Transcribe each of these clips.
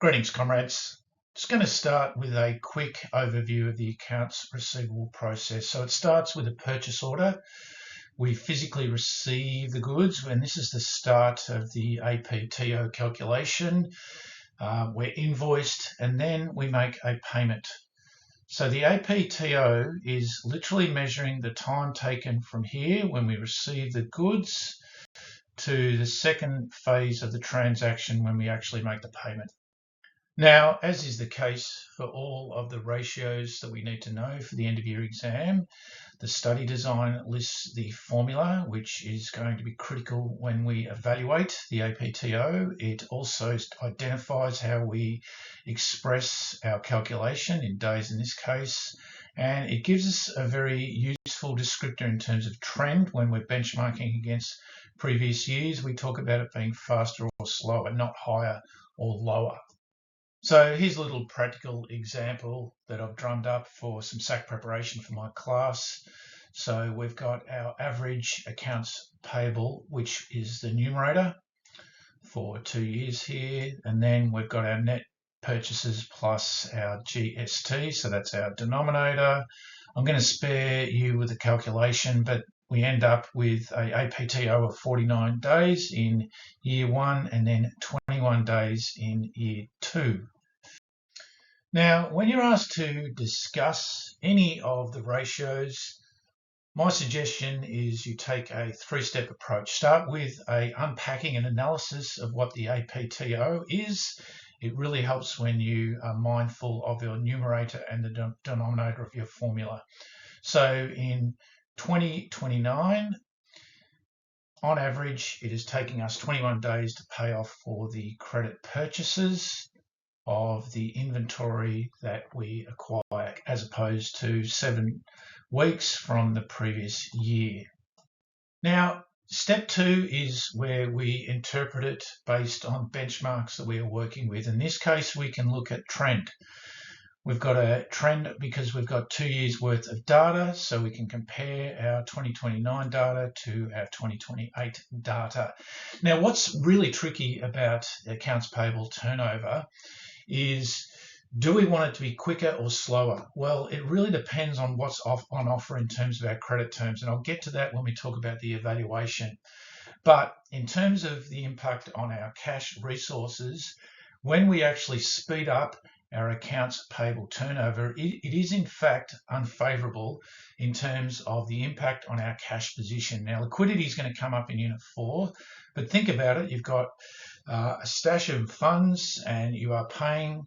Greetings, comrades. Just going to start with a quick overview of the accounts receivable process. So it starts with a purchase order. We physically receive the goods, and this is the start of the APTO calculation. We're invoiced, and then we make a payment. So the APTO is literally measuring the time taken from here when we receive the goods to the second phase of the transaction when we actually make the payment. Now, as is the case for all of the ratios that we need to know for the end of year exam, the study design lists the formula, which is going to be critical when we evaluate the APTO. It also identifies how we express our calculation in days in this case, and it gives us a very useful descriptor in terms of trend when we're benchmarking against previous years. We talk about it being faster or slower, not higher or lower. So here's a little practical example that I've drummed up for some SAC preparation for my class. So we've got our average accounts payable, which is the numerator for 2 years here. And then we've got our net purchases plus our GST. So that's our denominator. I'm going to spare you with the calculation, but we end up with a APTO of 49 days in year 1 and then 21 days in year 2. Now, when you're asked to discuss any of the ratios, my suggestion is you take a 3-step approach. Start with an unpacking and analysis of what the APTO is. It really helps when you are mindful of your numerator and the denominator of your formula. So in 2029, on average, it is taking us 21 days to pay off for the credit purchases of the inventory that we acquire, as opposed to 7 weeks from the previous year. Now, step 2 is where we interpret it based on benchmarks that we are working with. In this case, we can look at trend. We've got a trend because we've got 2 years worth of data, so we can compare our 2029 data to our 2028 data. Now, what's really tricky about accounts payable turnover is, do we want it to be quicker or slower? Well, it really depends on what's on offer in terms of our credit terms, and I'll get to that when we talk about the evaluation. But in terms of the impact on our cash resources, when we actually speed up our accounts payable turnover, it is in fact unfavorable in terms of the impact on our cash position. Now, liquidity is going to come up in Unit 4, but think about it. You've got a stash of funds and you are paying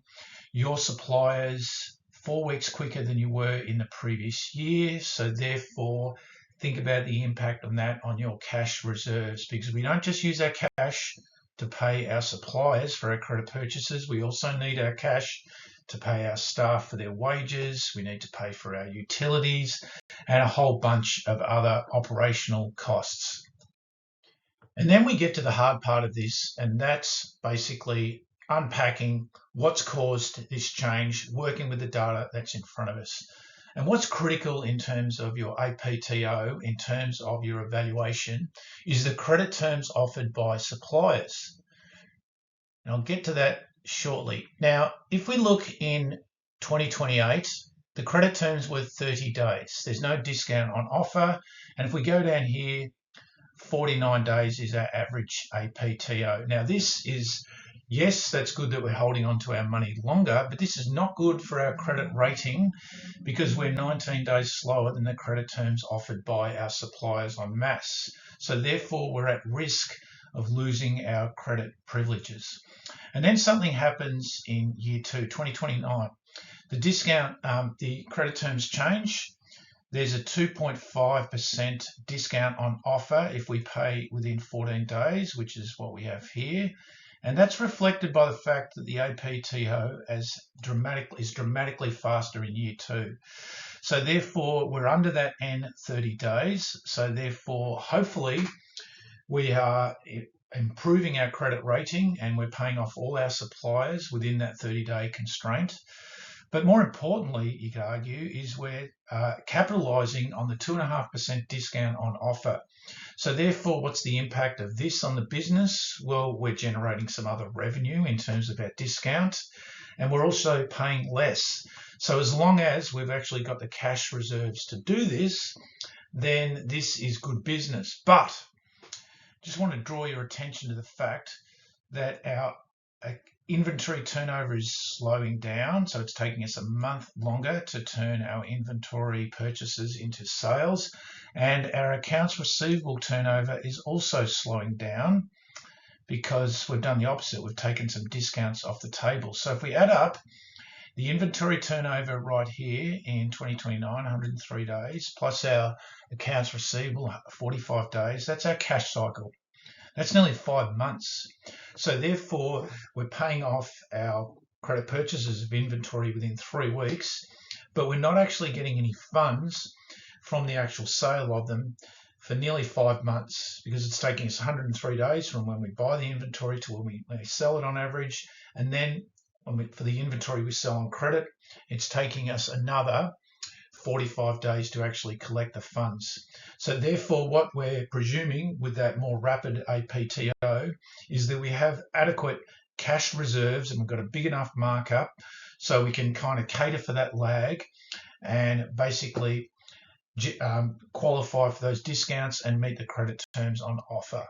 your suppliers 4 weeks quicker than you were in the previous year. So therefore, think about the impact on that on your cash reserves, because we don't just use our cash to pay our suppliers for our credit purchases. We also need our cash to pay our staff for their wages. We need to pay for our utilities and a whole bunch of other operational costs. And then we get to the hard part of this, and that's basically unpacking what's caused this change, working with the data that's in front of us. And what's critical in terms of your APTO, in terms of your evaluation, is the credit terms offered by suppliers. And I'll get to that shortly. Now, if we look in 2028, the credit terms were 30 days. There's no discount on offer. And if we go down here, 49 days is our average APTO. Now, this is, yes, that's good that we're holding on to our money longer, but this is not good for our credit rating because we're 19 days slower than the credit terms offered by our suppliers en masse. So therefore, we're at risk of losing our credit privileges. And then something happens in year 2, 2029. The discount, the credit terms change. There's a 2.5% discount on offer if we pay within 14 days, which is what we have here. And that's reflected by the fact that the APTO is dramatically faster in year 2. So therefore, we're under that N 30 days. So therefore, hopefully, we are improving our credit rating and we're paying off all our suppliers within that 30-day constraint. But more importantly, you could argue, is we're capitalising on the 2.5% discount on offer. So therefore, what's the impact of this on the business? Well, we're generating some other revenue in terms of our discount, and we're also paying less. So as long as we've actually got the cash reserves to do this, then this is good business. But just want to draw your attention to the fact that our inventory turnover is slowing down. So it's taking us a month longer to turn our inventory purchases into sales. And our accounts receivable turnover is also slowing down because we've done the opposite. We've taken some discounts off the table. So if we add up the inventory turnover right here in 2029, 103 days, plus our accounts receivable, 45 days, that's our cash cycle. That's nearly 5 months. So therefore, we're paying off our credit purchases of inventory within 3 weeks, but we're not actually getting any funds from the actual sale of them for nearly 5 months, because it's taking us 103 days from when we buy the inventory to when we sell it on average. And then for the inventory we sell on credit, it's taking us another 45 days to actually collect the funds. So therefore, what we're presuming with that more rapid APTO is that we have adequate cash reserves and we've got a big enough markup so we can kind of cater for that lag and basically qualify for those discounts and meet the credit terms on offer.